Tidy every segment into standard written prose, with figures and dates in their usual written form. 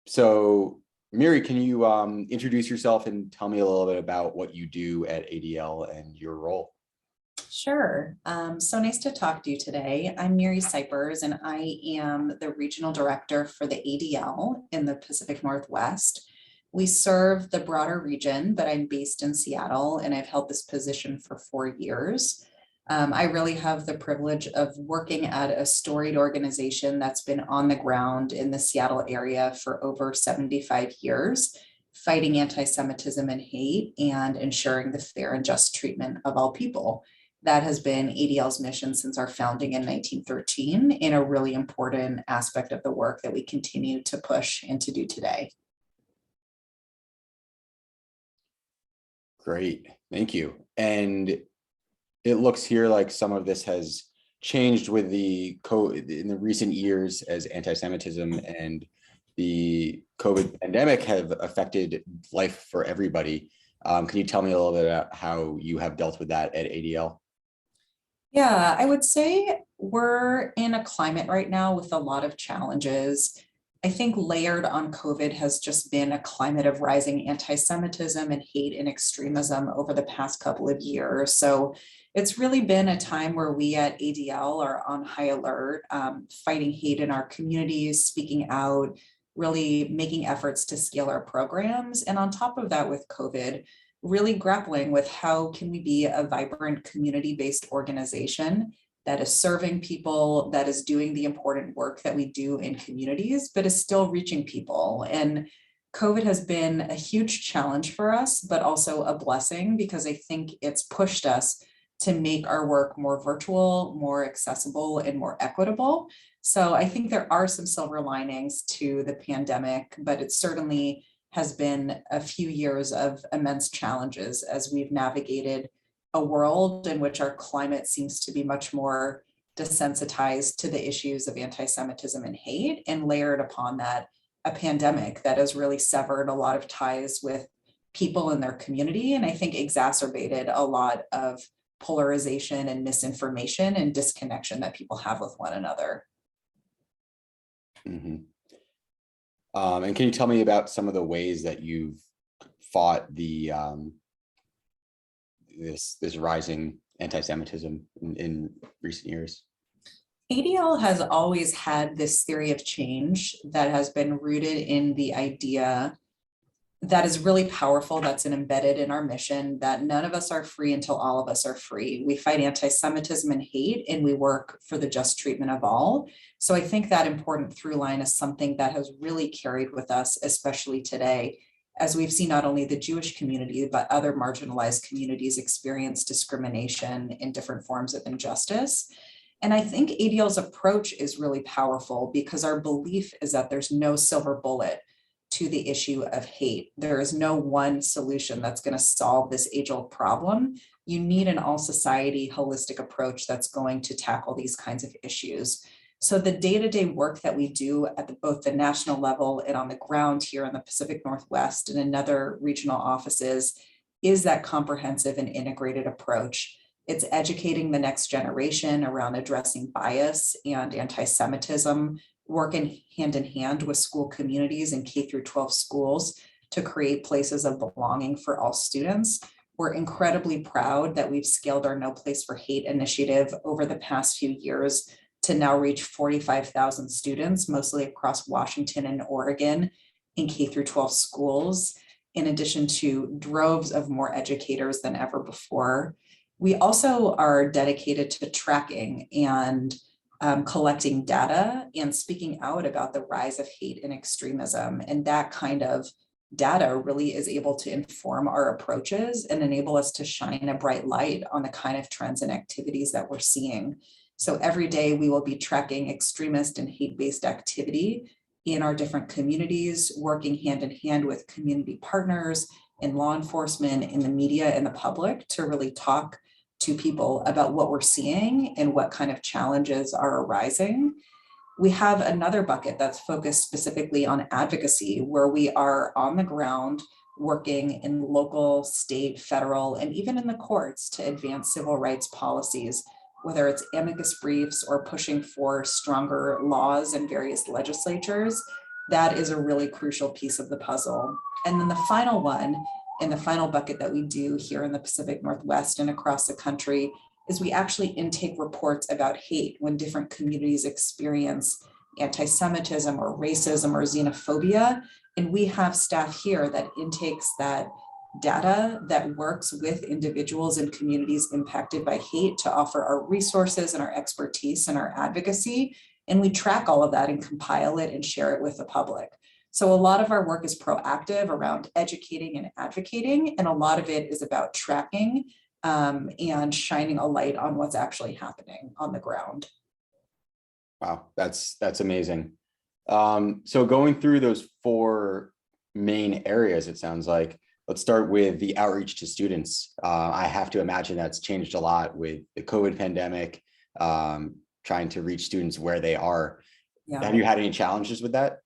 So Miri, can you introduce yourself and tell me a little bit about what you do at ADL and your role? Sure. So nice to talk to you today. I'm Miri Cypers, and I am the Regional Director for the ADL in the Pacific Northwest. We serve the broader region, but I'm based in Seattle, and I've held this position for 4 years. I really have the privilege of working at a storied organization that's been on the ground in the Seattle area for over 75 years, fighting anti-Semitism and hate and ensuring the fair and just treatment of all people. That has been ADL's mission since our founding in 1913, and a really important aspect of the work that we continue to push and to do today. Great, thank you. And it looks here like some of this has changed with in the recent years as anti-Semitism and the COVID pandemic have affected life for everybody. Can you tell me a little bit about how you have dealt with that at ADL? Yeah, I would say we're in a climate right now with a lot of challenges. I think layered on COVID has just been a climate of rising anti-Semitism and hate and extremism over the past couple of years. So it's really been a time where we at ADL are on high alert, fighting hate in our communities, speaking out, really making efforts to scale our programs. And on top of that, with COVID, really grappling with how can we be a vibrant community-based organization that is serving people, that is doing the important work that we do in communities, but is still reaching people. And COVID has been a huge challenge for us, but also a blessing, because I think it's pushed us to make our work more virtual, more accessible, and more equitable. So I think there are some silver linings to the pandemic, but it certainly has been a few years of immense challenges as we've navigated a world in which our climate seems to be much more desensitized to the issues of anti-Semitism and hate, and layered upon that a pandemic that has really severed a lot of ties with people in their community, and I think exacerbated a lot of polarization and misinformation and disconnection that people have with one another. Mm-hmm. And can you tell me about some of the ways that you've fought the this rising anti-Semitism in recent years? ADL has always had this theory of change that has been rooted in the idea that is really powerful, that's embedded in our mission, that none of us are free until all of us are free. We fight anti-Semitism and hate, and we work for the just treatment of all. So I think that important through line is something that has really carried with us, especially today, as we've seen not only the Jewish community, but other marginalized communities experience discrimination in different forms of injustice. And I think ADL's approach is really powerful because our belief is that there's no silver bullet to the issue of hate. There is no one solution that's going to solve this age-old problem. You need an all-society holistic approach that's going to tackle these kinds of issues. So the day-to-day work that we do at both the national level and on the ground here in the Pacific Northwest and in other regional offices is that comprehensive and integrated approach. It's educating the next generation around addressing bias and anti-Semitism, working hand in hand with school communities and K-12 schools to create places of belonging for all students. We're incredibly proud that we've scaled our No Place for Hate initiative over the past few years to now reach 45,000 students, mostly across Washington and Oregon in K-12 schools, in addition to droves of more educators than ever before. We also are dedicated to tracking and collecting data and speaking out about the rise of hate and extremism. And that kind of data really is able to inform our approaches and enable us to shine a bright light on the kind of trends and activities that we're seeing. So every day we will be tracking extremist and hate-based activity in our different communities, working hand in hand with community partners in law enforcement, in the media, and the public to really talk to people about what we're seeing and what kind of challenges are arising. We have another bucket that's focused specifically on advocacy, where we are on the ground working in local, state, federal, and even in the courts to advance civil rights policies, whether it's amicus briefs or pushing for stronger laws in various legislatures. That is a really crucial piece of the puzzle. And then the final one, in the final bucket that we do here in the Pacific Northwest and across the country, is we actually intake reports about hate when different communities experience anti-Semitism or racism or xenophobia. And we have staff here that intakes that data, that works with individuals and communities impacted by hate to offer our resources and our expertise and our advocacy. And we track all of that and compile it and share it with the public. So a lot of our work is proactive around educating and advocating, and a lot of it is about tracking and shining a light on what's actually happening on the ground. Wow, that's amazing. So going through those four main areas, it sounds like, let's start with the outreach to students. I have to imagine that's changed a lot with the COVID pandemic, trying to reach students where they are. Yeah. Have you had any challenges with that?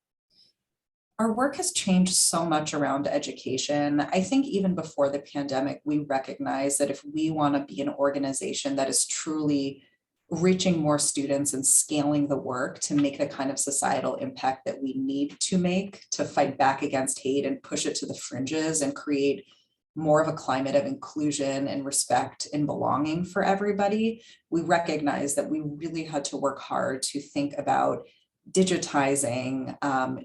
Our work has changed so much around education. I think even before the pandemic, we recognize that if we want to be an organization that is truly reaching more students and scaling the work to make the kind of societal impact that we need to make to fight back against hate and push it to the fringes and create more of a climate of inclusion and respect and belonging for everybody, we recognize that we really had to work hard to think about digitizing,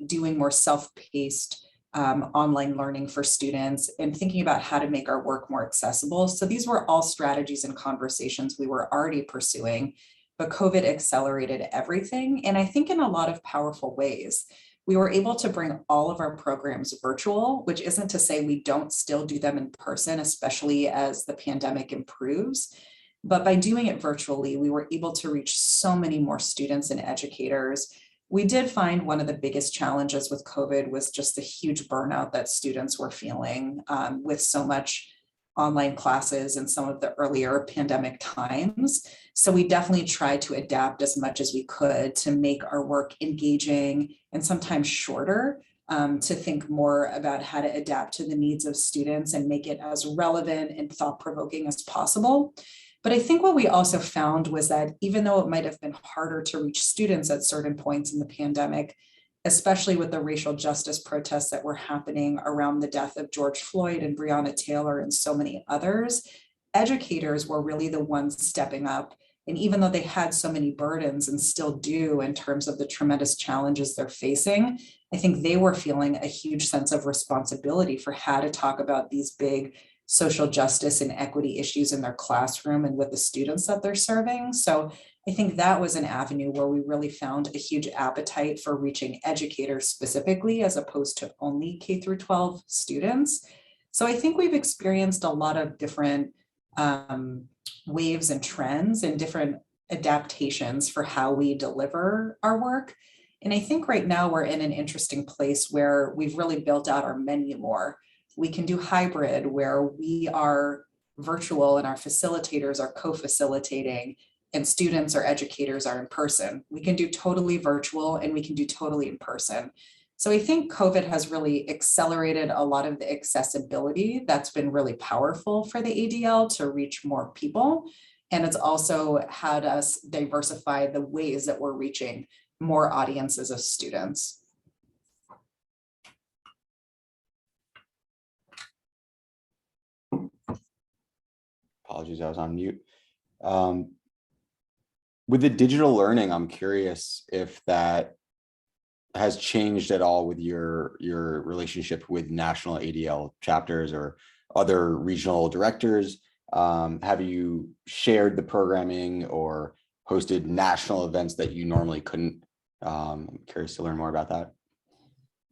doing more self-paced online learning for students, and thinking about how to make our work more accessible. So these were all strategies and conversations we were already pursuing, but COVID accelerated everything. And I think in a lot of powerful ways, we were able to bring all of our programs virtual, which isn't to say we don't still do them in person, especially as the pandemic improves. But by doing it virtually, we were able to reach so many more students and educators. We did find one of the biggest challenges with COVID was just the huge burnout that students were feeling with so much online classes in some of the earlier pandemic times. So we definitely tried to adapt as much as we could to make our work engaging and sometimes shorter, to think more about how to adapt to the needs of students and make it as relevant and thought-provoking as possible. But I think what we also found was that even though it might have been harder to reach students at certain points in the pandemic, especially with the racial justice protests that were happening around the death of George Floyd and Breonna Taylor and so many others, educators were really the ones stepping up. And even though they had so many burdens and still do in terms of the tremendous challenges they're facing, I think they were feeling a huge sense of responsibility for how to talk about these big social justice and equity issues in their classroom and with the students that they're serving. So I think that was an avenue where we really found a huge appetite for reaching educators specifically, as opposed to only K through 12 students. So I think we've experienced a lot of different waves and trends and different adaptations for how we deliver our work. And I think right now we're in an interesting place where we've really built out our menu more. We can do hybrid, where we are virtual and our facilitators are co-facilitating and students or educators are in person. We can do totally virtual and we can do totally in person. So I think COVID has really accelerated a lot of the accessibility that's been really powerful for the ADL to reach more people. And it's also had us diversify the ways that we're reaching more audiences of students. Apologies, I was on mute. With the digital learning, I'm curious if that has changed at all with your relationship with national ADL chapters or other regional directors. Have you shared the programming or hosted national events that you normally couldn't? I'm curious to learn more about that.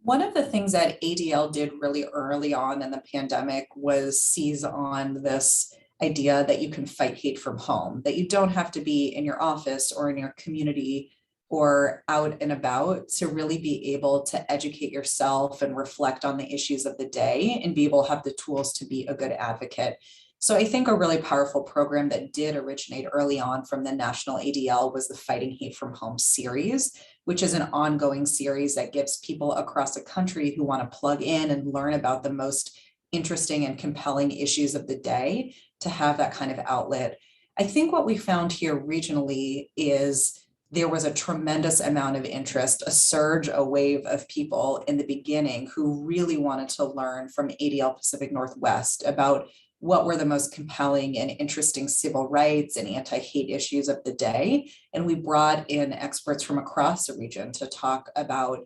One of the things that ADL did really early on in the pandemic was seize on this idea that you can fight hate from home, that you don't have to be in your office or in your community or out and about to really be able to educate yourself and reflect on the issues of the day and be able to have the tools to be a good advocate. So I think a really powerful program that did originate early on from the National ADL was the Fighting Hate from Home series, which is an ongoing series that gives people across the country who want to plug in and learn about the most interesting and compelling issues of the day to have that kind of outlet. I think what we found here regionally is there was a tremendous amount of interest, a surge, a wave of people in the beginning who really wanted to learn from ADL Pacific Northwest about what were the most compelling and interesting civil rights and anti-hate issues of the day. And we brought in experts from across the region to talk about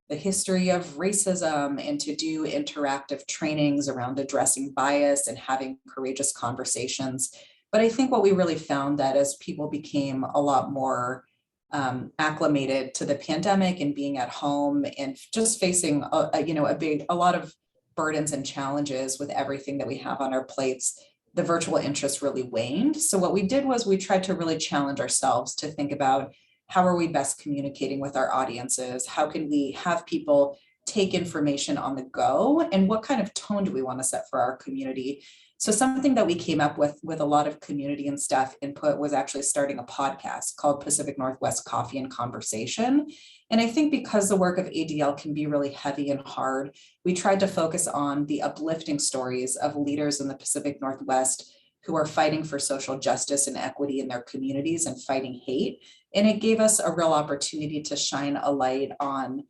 the history of racism and to do interactive trainings around addressing bias and having courageous conversations. But I think what we really found that as people became a lot more acclimated to the pandemic and being at home and just facing a lot of burdens and challenges with everything that we have on our plates, the virtual interest really waned. So what we did was we tried to really challenge ourselves to think about how are we best communicating with our audiences? How can we have people take information on the go? And what kind of tone do we want to set for our community? So something that we came up with a lot of community and staff input was actually starting a podcast called Pacific Northwest Coffee and Conversation. And I think because the work of ADL can be really heavy and hard, we tried to focus on the uplifting stories of leaders in the Pacific Northwest who are fighting for social justice and equity in their communities and fighting hate. And it gave us a real opportunity to shine a light on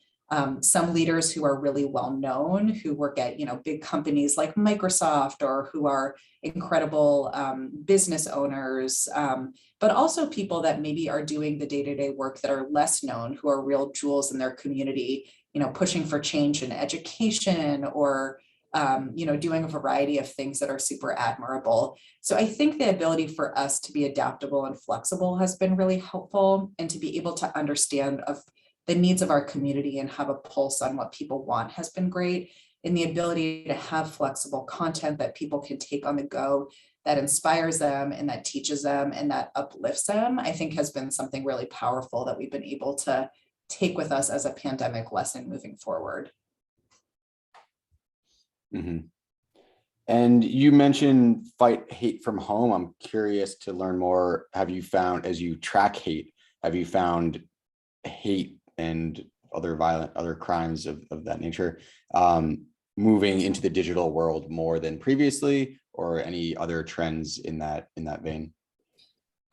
some leaders who are really well known, who work at big companies like Microsoft, or who are incredible business owners, but also people that maybe are doing the day-to-day work that are less known, who are real jewels in their community, pushing for change in education, or doing a variety of things that are super admirable. So I think the ability for us to be adaptable and flexible has been really helpful, and to be able to understand of the needs of our community and have a pulse on what people want has been great. And the ability to have flexible content that people can take on the go, that inspires them and that teaches them and that uplifts them, I think has been something really powerful that we've been able to take with us as a pandemic lesson moving forward. Mm-hmm. And you mentioned fight hate from home. I'm curious to learn more. Have you found, as you track hate, have you found hate and other crimes of that nature moving into the digital world more than previously, or any other trends in that vein?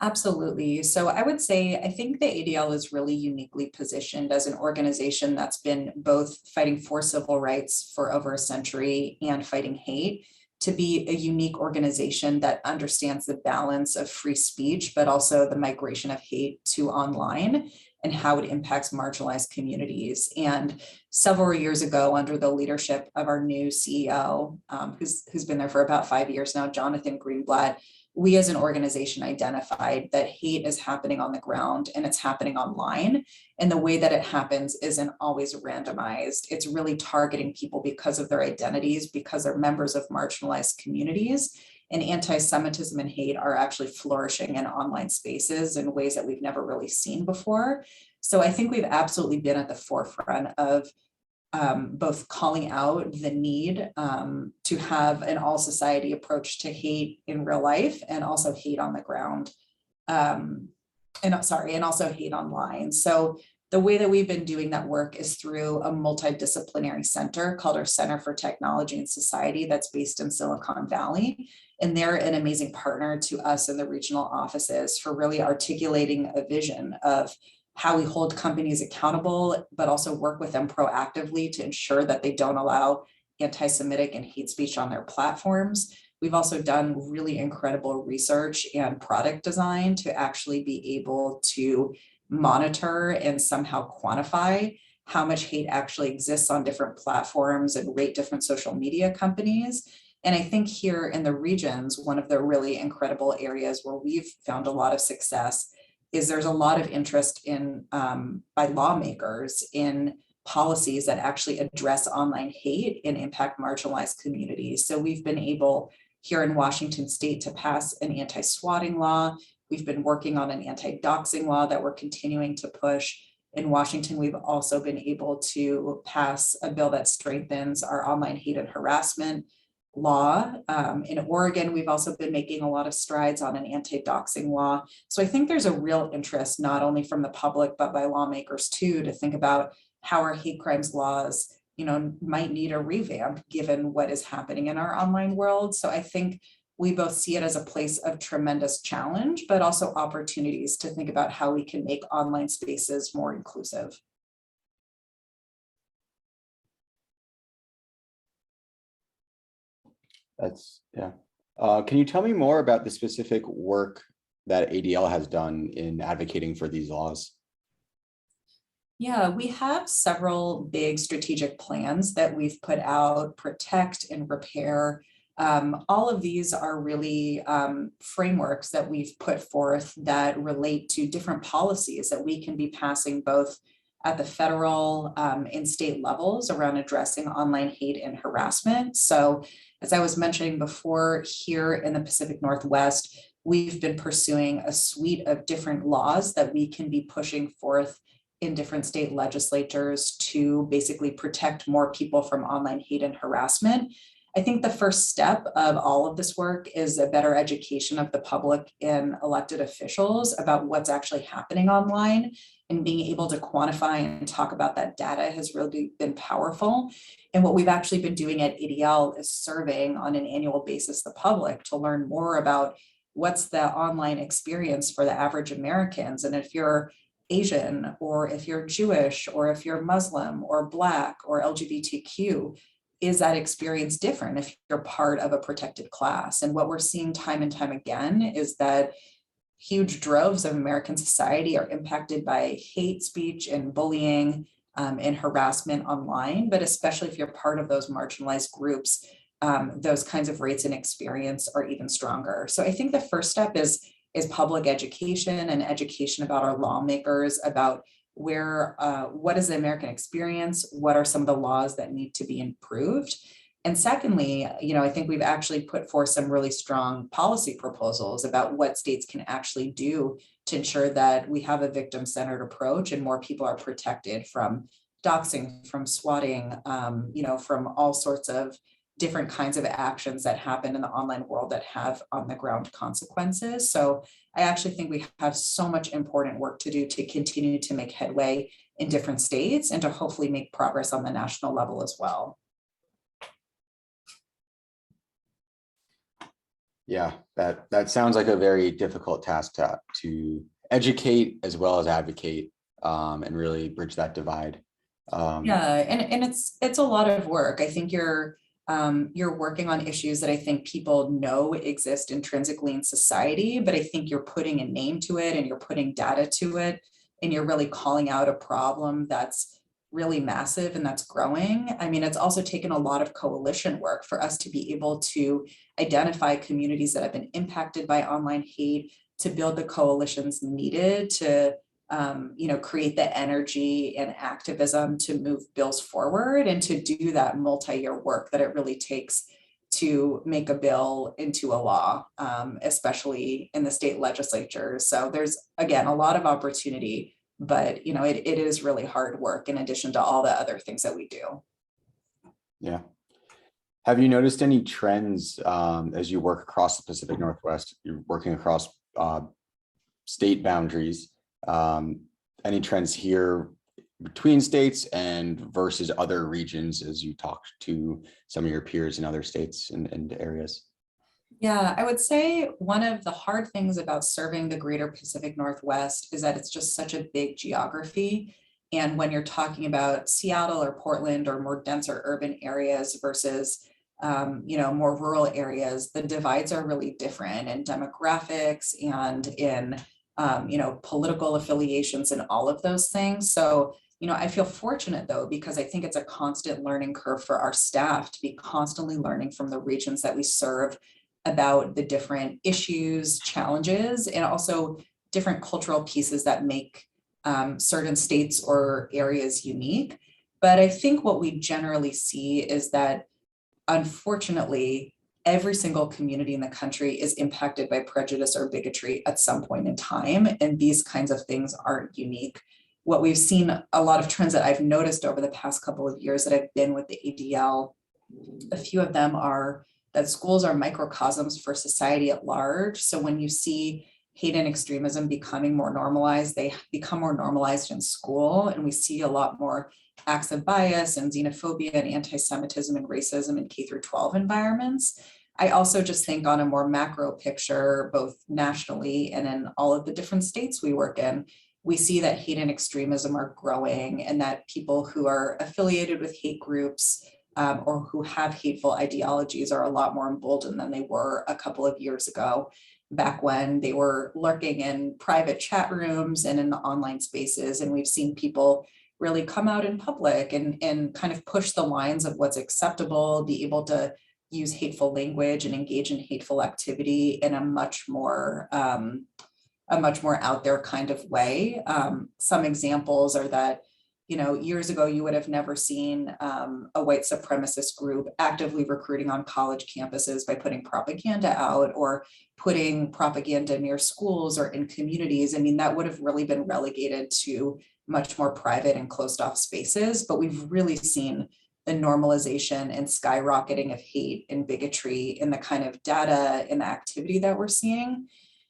Absolutely. So I would say, I think the ADL is really uniquely positioned as an organization that's been both fighting for civil rights for over a century and fighting hate, to be a unique organization that understands the balance of free speech, but also the migration of hate to online and how it impacts marginalized communities. And several years ago, under the leadership of our new CEO, who's been there for about 5 years now, Jonathan Greenblatt, we as an organization identified that hate is happening on the ground and it's happening online. And the way that it happens isn't always randomized. It's really targeting people because of their identities, because they're members of marginalized communities. And anti-Semitism and hate are actually flourishing in online spaces in ways that we've never really seen before. So I think we've absolutely been at the forefront of both calling out the need to have an all society approach to hate in real life, and also hate on the ground, and also hate online. So the way that we've been doing that work is through a multidisciplinary center called our Center for Technology and Society that's based in Silicon Valley. And they're an amazing partner to us in the regional offices for really articulating a vision of how we hold companies accountable, but also work with them proactively to ensure that they don't allow anti-Semitic and hate speech on their platforms. We've also done really incredible research and product design to actually be able to monitor and somehow quantify how much hate actually exists on different platforms and rate different social media companies. And I think here in the regions, one of the really incredible areas where we've found a lot of success is there's a lot of interest in by lawmakers in policies that actually address online hate and impact marginalized communities. So we've been able here in Washington state to pass an anti-swatting law. We've been working on an anti-doxing law that we're continuing to push. In Washington, we've also been able to pass a bill that strengthens our online hate and harassment law. In Oregon, we've also been making a lot of strides on an anti-doxing law. So I think there's a real interest, not only from the public, but by lawmakers too, to think about how our hate crimes laws, might need a revamp given what is happening in our online world. So I think we both see it as a place of tremendous challenge, but also opportunities to think about how we can make online spaces more inclusive. Yeah. Can you tell me more about the specific work that ADL has done in advocating for these laws? Yeah, we have several big strategic plans that we've put out: protect and repair. All of these are really frameworks that we've put forth that relate to different policies that we can be passing both at the federal and state levels around addressing online hate and harassment. So, as I was mentioning before, here in the Pacific Northwest, we've been pursuing a suite of different laws that we can be pushing forth in different state legislatures to basically protect more people from online hate and harassment. I think the first step of all of this work is a better education of the public and elected officials about what's actually happening online, and being able to quantify and talk about that data has really been powerful. And what we've actually been doing at ADL is surveying on an annual basis the public to learn more about what's the online experience for the average Americans. And if you're Asian, or if you're Jewish, or if you're Muslim or Black or LGBTQ, is that experience different if you're part of a protected class? And what we're seeing time and time again is that huge droves of American society are impacted by hate speech and bullying and harassment online, but especially if you're part of those marginalized groups, those kinds of rates and experience are even stronger. So I think the first step is public education and education about our lawmakers about what is the American experience, what are some of the laws that need to be improved. And secondly, I think we've actually put forth some really strong policy proposals about what states can actually do to ensure that we have a victim-centered approach and more people are protected from doxing, from swatting, from all sorts of different kinds of actions that happen in the online world that have on the ground consequences. So I actually think we have so much important work to do to continue to make headway in different states and to hopefully make progress on the national level as well. Yeah, that sounds like a very difficult task to educate as well as advocate and really bridge that divide. Yeah, and it's a lot of work. I think you're working on issues that I think people know exist intrinsically in society, but I think you're putting a name to it and you're putting data to it, and you're really calling out a problem that's really massive and that's growing. I mean, it's also taken a lot of coalition work for us to be able to identify communities that have been impacted by online hate, to build the coalitions needed to create the energy and activism to move bills forward, and to do that multi-year work that it really takes to make a bill into a law, especially in the state legislature. So there's, again, a lot of opportunity, but it is really hard work in addition to all the other things that we do. Yeah. Have you noticed any trends as you work across the Pacific Northwest? You're working across state boundaries. Any trends here between states and versus other regions as you talk to some of your peers in other states and areas? Yeah, I would say one of the hard things about serving the greater Pacific Northwest is that it's just such a big geography. And when you're talking about Seattle or Portland or more denser urban areas versus more rural areas, the divides are really different in demographics and in political affiliations and all of those things. So, I feel fortunate though, because I think it's a constant learning curve for our staff to be constantly learning from the regions that we serve about the different issues, challenges, and also different cultural pieces that make certain states or areas unique. But I think what we generally see is that, unfortunately, every single community in the country is impacted by prejudice or bigotry at some point in time, and these kinds of things aren't unique. What we've seen, a lot of trends that I've noticed over the past couple of years that I've been with the ADL, a few of them are that schools are microcosms for society at large. So when you see hate and extremism becoming more normalized, they become more normalized in school, and we see a lot more acts of bias and xenophobia and anti-Semitism and racism in K through 12 environments. I also just think on a more macro picture, both nationally and in all of the different states we work in, we see that hate and extremism are growing, and that people who are affiliated with hate groups or who have hateful ideologies are a lot more emboldened than they were a couple of years ago, back when they were lurking in private chat rooms and in the online spaces. And we've seen people really come out in public and kind of push the lines of what's acceptable, be able to use hateful language and engage in hateful activity in a much more out there kind of way. Some examples are that, years ago, you would have never seen a white supremacist group actively recruiting on college campuses by putting propaganda out or putting propaganda near schools or in communities. I mean, that would have really been relegated to much more private and closed off spaces, but we've really seen the normalization and skyrocketing of hate and bigotry in the kind of data and the activity that we're seeing.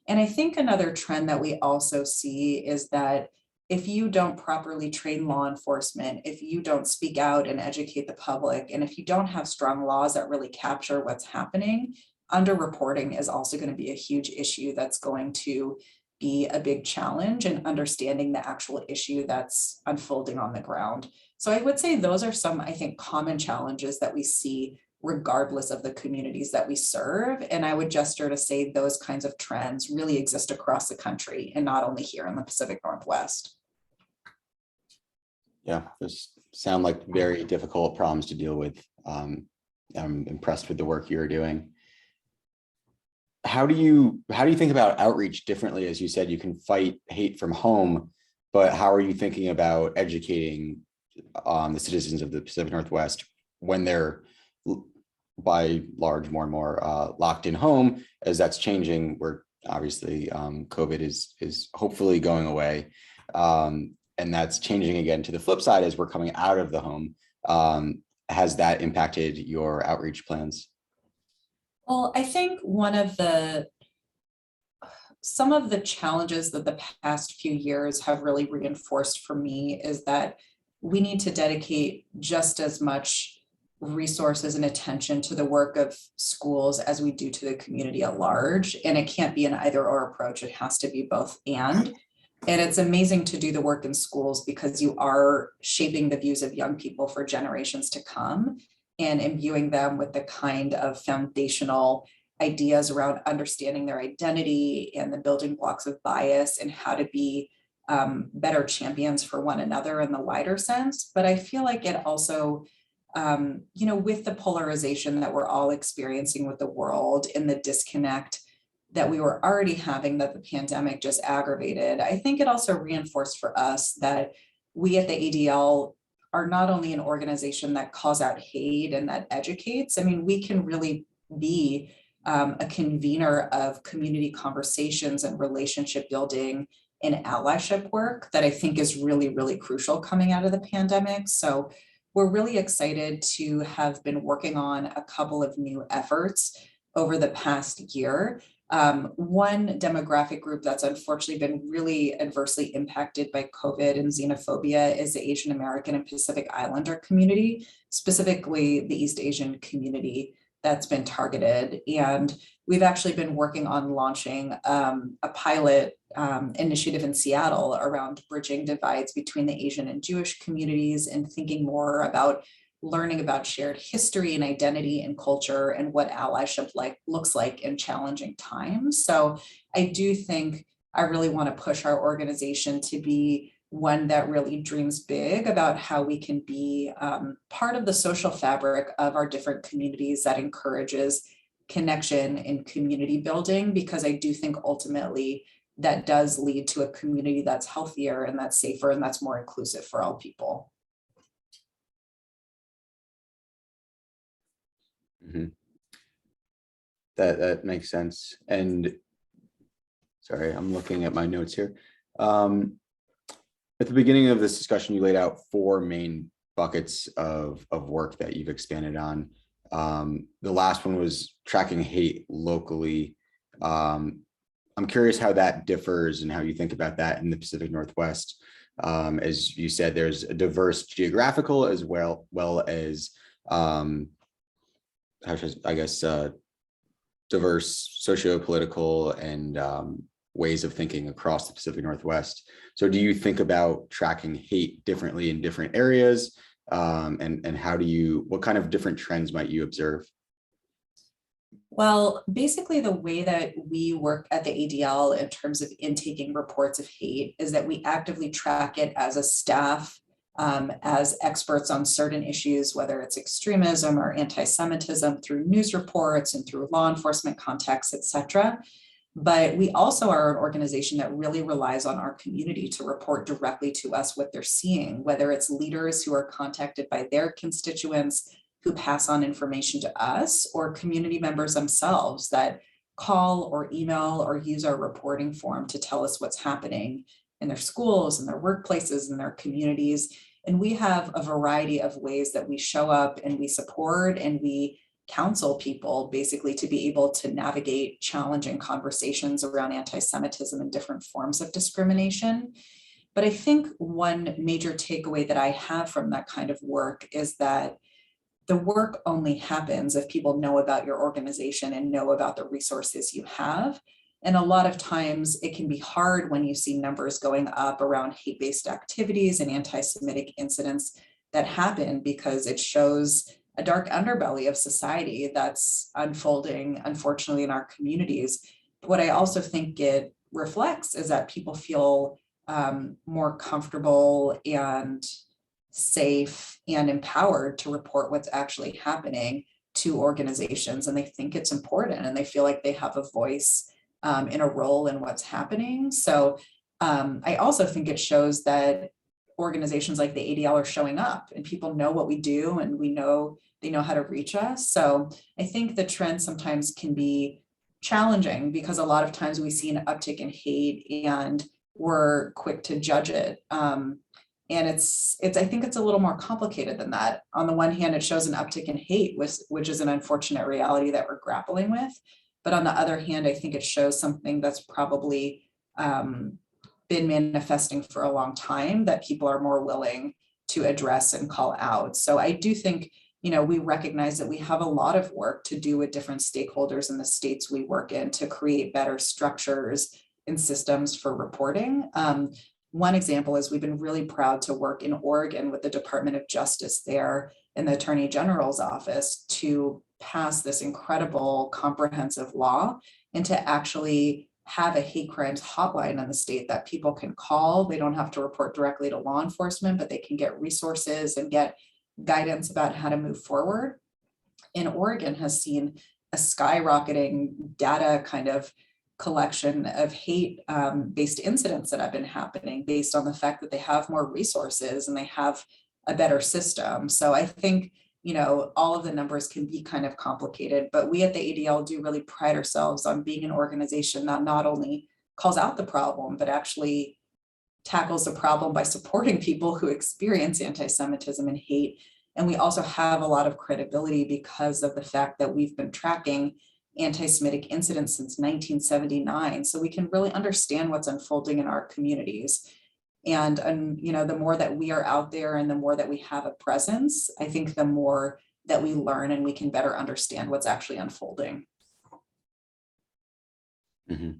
And I think another trend that we also see is that if you don't properly train law enforcement, if you don't speak out and educate the public, and if you don't have strong laws that really capture what's happening, underreporting is also going to be a huge issue that's going to be a big challenge in understanding the actual issue that's unfolding on the ground. So I would say those are some, I think, common challenges that we see regardless of the communities that we serve. And I would gesture to say those kinds of trends really exist across the country and not only here in the Pacific Northwest. Yeah, those sound like very difficult problems to deal with. I'm impressed with the work you're doing. How do you think about outreach differently? As you said, you can fight hate from home, but how are you thinking about educating the citizens of the Pacific Northwest when they're by large more and more locked in home, as that's changing? Where obviously COVID is hopefully going away, and that's changing again to the flip side as we're coming out of the home. Has that impacted your outreach plans? Well, I think some of the challenges that the past few years have really reinforced for me is that we need to dedicate just as much resources and attention to the work of schools as we do to the community at large. And it can't be an either or approach. It has to be both and. And it's amazing to do the work in schools because you are shaping the views of young people for generations to come and imbuing them with the kind of foundational ideas around understanding their identity and the building blocks of bias and how to be better champions for one another in the wider sense. But I feel like it also, with the polarization that we're all experiencing with the world and the disconnect that we were already having that the pandemic just aggravated, I think it also reinforced for us that we at the ADL are not only an organization that calls out hate and that educates. I mean, we can really be a convener of community conversations and relationship building and allyship work that I think is really, really crucial coming out of the pandemic. So we're really excited to have been working on a couple of new efforts over the past year. One demographic group that's unfortunately been really adversely impacted by COVID and xenophobia is the Asian American and Pacific Islander community, specifically the East Asian community that's been targeted. And we've actually been working on launching a pilot initiative in Seattle around bridging divides between the Asian and Jewish communities and thinking more about learning about shared history and identity and culture and what allyship looks like in challenging times. So I do think I really want to push our organization to be one that really dreams big about how we can be part of the social fabric of our different communities that encourages connection and community building, because I do think ultimately that does lead to a community that's healthier and that's safer and that's more inclusive for all people. Mm-hmm. That makes sense. And sorry, I'm looking at my notes here. At the beginning of this discussion, you laid out 4 main buckets of work that you've expanded on. The last one was tracking hate locally. I'm curious how that differs and how you think about that in the Pacific Northwest. As you said, there's a diverse geographical as well as diverse socio-political and ways of thinking across the Pacific Northwest. So do you think about tracking hate differently in different areas? And how do you, what kind of different trends might you observe? Well, basically the way that we work at the ADL in terms of intaking reports of hate is that we actively track it as a staff, as experts on certain issues, whether it's extremism or anti-Semitism, through news reports and through law enforcement contexts, et cetera. But we also are an organization that really relies on our community to report directly to us what they're seeing, whether it's leaders who are contacted by their constituents who pass on information to us, or community members themselves that call or email or use our reporting form to tell us what's happening in their schools, in their workplaces, in their communities. And we have a variety of ways that we show up and we support and we counsel people basically to be able to navigate challenging conversations around anti-Semitism and different forms of discrimination. But I think one major takeaway that I have from that kind of work is that the work only happens if people know about your organization and know about the resources you have. And a lot of times it can be hard when you see numbers going up around hate-based activities and anti-Semitic incidents that happen, because it shows a dark underbelly of society that's unfolding, unfortunately, in our communities. But what I also think it reflects is that people feel more comfortable and safe and empowered to report what's actually happening to organizations, and they think it's important and they feel like they have a voice in a role in what's happening. So I also think it shows that organizations like the ADL are showing up and people know what we do and they know how to reach us. So I think the trend sometimes can be challenging because a lot of times we see an uptick in hate and we're quick to judge it. And I think it's a little more complicated than that. On the one hand, it shows an uptick in hate, which is an unfortunate reality that we're grappling with. But on the other hand, I think it shows something that's probably been manifesting for a long time that people are more willing to address and call out. So I do think, we recognize that we have a lot of work to do with different stakeholders in the states we work in to create better structures and systems for reporting. One example is we've been really proud to work in Oregon with the Department of Justice there in the Attorney General's office to pass this incredible comprehensive law and to actually have a hate crimes hotline in the state that people can call. They don't have to report directly to law enforcement, but they can get resources and get guidance about how to move forward. And Oregon has seen a skyrocketing data kind of collection of hate-based incidents that have been happening based on the fact that they have more resources and they have a better system. So I think, all of the numbers can be kind of complicated, but we at the ADL do really pride ourselves on being an organization that not only calls out the problem, but actually tackles the problem by supporting people who experience anti-Semitism and hate. And we also have a lot of credibility because of the fact that we've been tracking anti-Semitic incidents since 1979. So we can really understand what's unfolding in our communities. And the more that we are out there and the more that we have a presence, I think the more that we learn and we can better understand what's actually unfolding. Mm-hmm.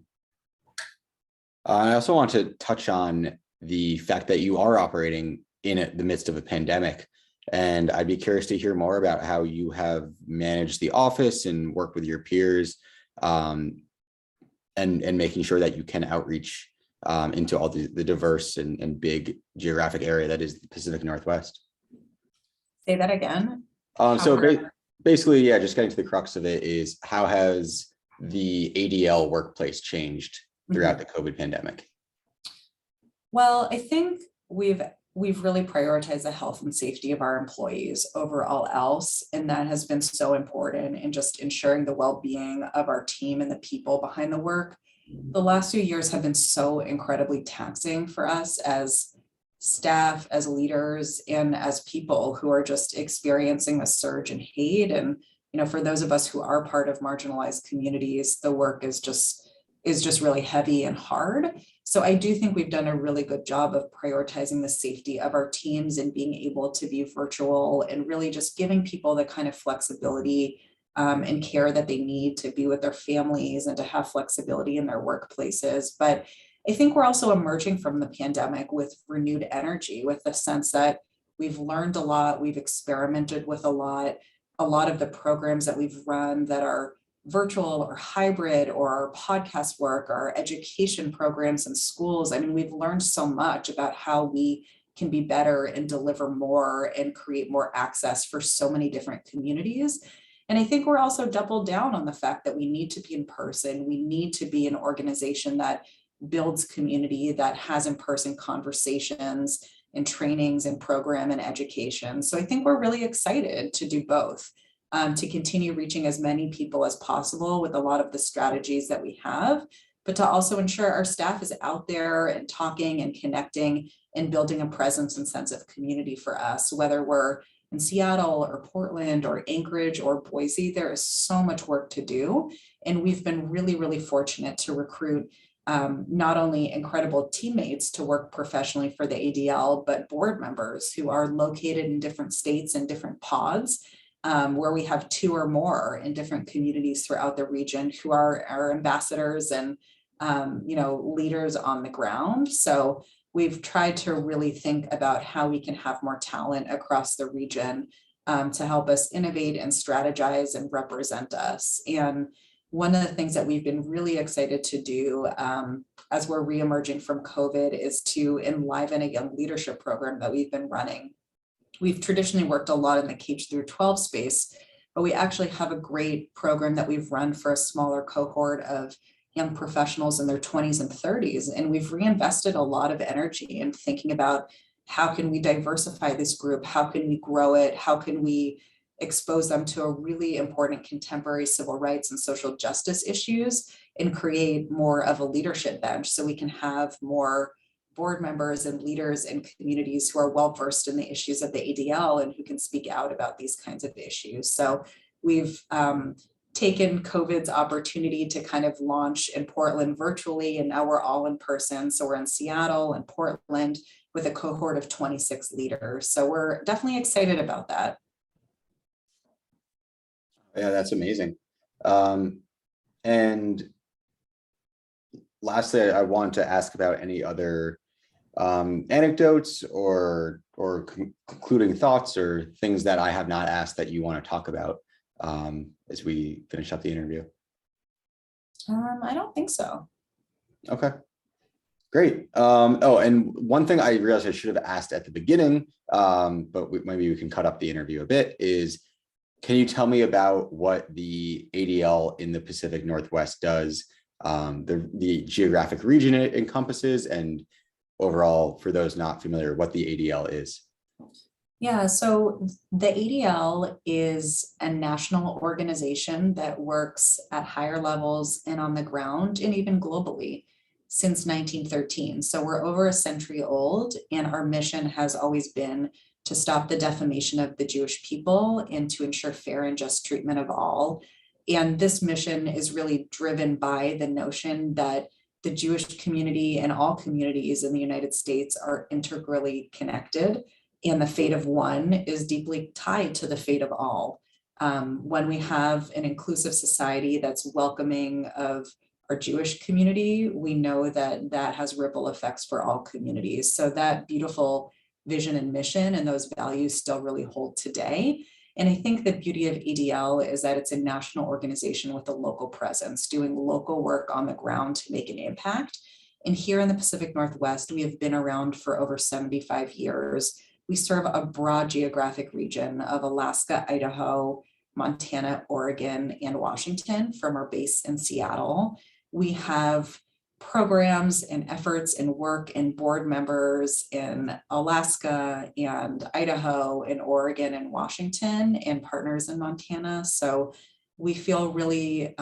I also want to touch on the fact that you are operating in the midst of a pandemic. And I'd be curious to hear more about how you have managed the office and work with your peers and making sure that you can outreach into all the diverse and big geographic area that is the Pacific Northwest. Say that again. Basically, yeah, just getting to the crux of it is how has the ADL workplace changed throughout the COVID pandemic? Well, I think we've really prioritized the health and safety of our employees over all else. And that has been so important in just ensuring the well-being of our team and the people behind the work. The last few years have been so incredibly taxing for us as staff, as leaders, and as people who are just experiencing a surge in hate. And, for those of us who are part of marginalized communities, the work is just really heavy and hard. So I do think we've done a really good job of prioritizing the safety of our teams and being able to be virtual and really just giving people the kind of flexibility and care that they need to be with their families and to have flexibility in their workplaces. But I think we're also emerging from the pandemic with renewed energy, with the sense that we've learned a lot, we've experimented with a lot of the programs that we've run that are virtual or hybrid, or our podcast work, our education programs in schools. I mean, we've learned so much about how we can be better and deliver more and create more access for so many different communities. And I think we're also doubled down on the fact that we need to be in person. We need to be an organization that builds community, that has in-person conversations and trainings and program and education. So I think we're really excited to do both, to continue reaching as many people as possible with a lot of the strategies that we have, but to also ensure our staff is out there and talking and connecting and building a presence and sense of community for us, whether we're in Seattle or Portland or Anchorage or Boise. There is so much work to do. And we've been really, really fortunate to recruit not only incredible teammates to work professionally for the ADL, but board members who are located in different states and different pods, where we have 2 or more in different communities throughout the region who are our ambassadors and leaders on the ground. So we've tried to really think about how we can have more talent across the region to help us innovate and strategize and represent us. And one of the things that we've been really excited to do as we're reemerging from COVID is to enliven a young leadership program that we've been running. We've traditionally worked a lot in the K through 12 space, but we actually have a great program that we've run for a smaller cohort of young professionals in their 20s and 30s. And we've reinvested a lot of energy in thinking about how can we diversify this group? How can we grow it? How can we expose them to a really important contemporary civil rights and social justice issues and create more of a leadership bench so we can have more board members and leaders in communities who are well-versed in the issues of the ADL and who can speak out about these kinds of issues. So we've taken COVID's opportunity to kind of launch in Portland virtually, and now we're all in person. So we're in Seattle and Portland with a cohort of 26 leaders. So we're definitely excited about that. Yeah, that's amazing. And lastly, I want to ask about any other anecdotes or concluding thoughts or things that I have not asked that you want to talk about as we finish up the interview. I don't think so. Okay, great. Oh, and one thing I realized I should have asked at the beginning, but maybe we can cut up the interview a bit, is can you tell me about what the ADL in the Pacific Northwest does, the geographic region it encompasses, and overall, for those not familiar, what the ADL is? Yeah, so the ADL is a national organization that works at higher levels and on the ground and even globally since 1913. So we're over a century old, and our mission has always been to stop the defamation of the Jewish people and to ensure fair and just treatment of all. And this mission is really driven by the notion that the Jewish community and all communities in the United States are integrally connected, and the fate of one is deeply tied to the fate of all. When we have an inclusive society that's welcoming of our Jewish community, we know that that has ripple effects for all communities. So that beautiful vision and mission and those values still really hold today. And I think the beauty of ADL is that it's a national organization with a local presence, doing local work on the ground to make an impact. And here in the Pacific Northwest, we have been around for over 75 years. We serve a broad geographic region of Alaska, Idaho, Montana, Oregon, and Washington from our base in Seattle. We have programs and efforts and work and board members in Alaska and Idaho and Oregon and Washington and partners in Montana. So we feel really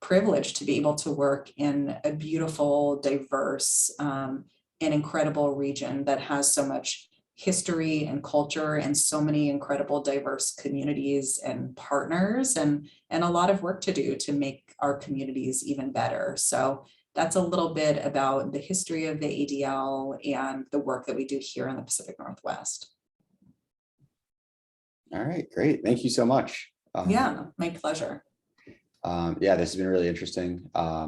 privileged to be able to work in a beautiful, diverse, and incredible region that has so much history and culture and so many incredible diverse communities and partners and a lot of work to do to make our communities even better. So that's a little bit about the history of the ADL and the work that we do here in the Pacific Northwest. All right, great. Thank you so much. Yeah, my pleasure. Yeah, this has been really interesting. My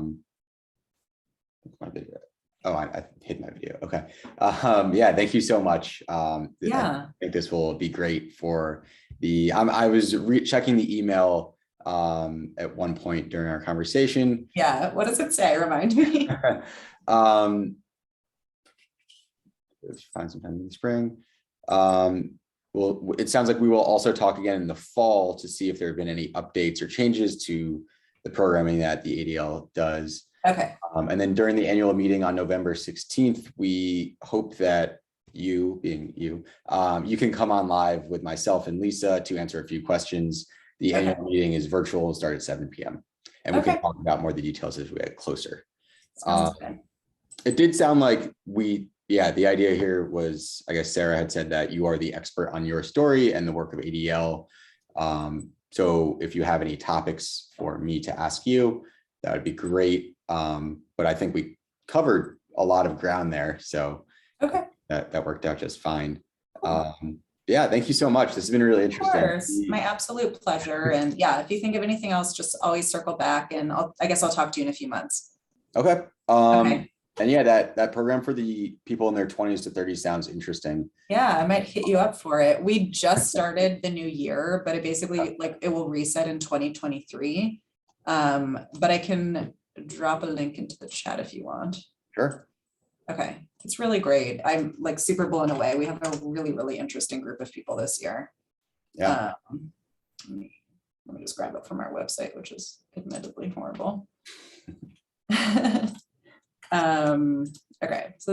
video. Oh, I hid my video. Okay. Yeah, thank you so much. I Yeah. think this will be great for I was checking the email at one point during our conversation. Yeah. What does it say? Remind me. Find some time in the spring. Well, it sounds like we will also talk again in the fall to see if there have been any updates or changes to the programming that the ADL does. Okay. And then during the annual meeting on November 16th, we hope that you, being you, you can come on live with myself and Lisa to answer a few questions. The annual meeting is virtual and start at 7 p.m. And we can talk about more of the details as we get closer. Sounds good. It did sound like the idea here was, I guess Sarah had said that you are the expert on your story and the work of ADL. So if you have any topics for me to ask you, that would be great. But I think we covered a lot of ground there. So that worked out just fine. Yeah, thank you so much. This has been really interesting. Of course, my absolute pleasure. And yeah, if you think of anything else, just always circle back, and I guess I'll talk to you in a few months. Okay. And yeah, that program for the people in their 20s to 30s sounds interesting. Yeah, I might hit you up for it. We just started the new year, but it basically it will reset in 2023. But I can drop a link into the chat if you want. Sure. Okay, it's really great. I'm like super blown away. We have a really, really interesting group of people this year. Yeah. Let me just grab it from our website, which is admittedly horrible. Okay, so